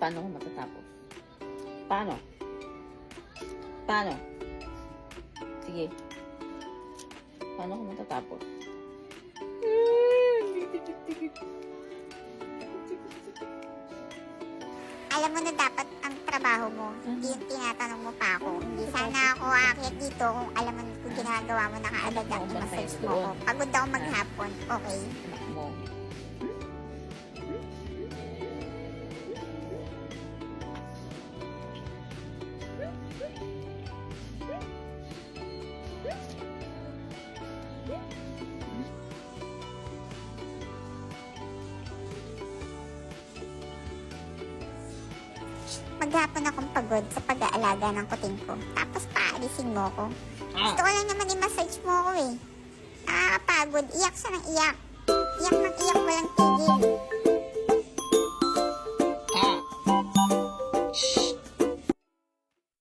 Paano ko matatapos? Paano? Paano? Sige. Paano ko matatapos? Alam mo na dapat ang trabaho mo. Hindi yung tinatanong mo pa ako. Hindi sana ako aakyat dito kung alam mo kung ginagawa mo na kaagad ang i-massage mo ko. Pagod ako maghapon. Okay. Anak mo. Maghapon akong pagod sa pag-aalaga ng kuting ko. Tapos paalisin mo ko. Gusto ko lang naman i-massage mo ko eh. Nakakapagod. Iyak siya ng iyak. Iyak ng iyak. Walang tigil. Shh.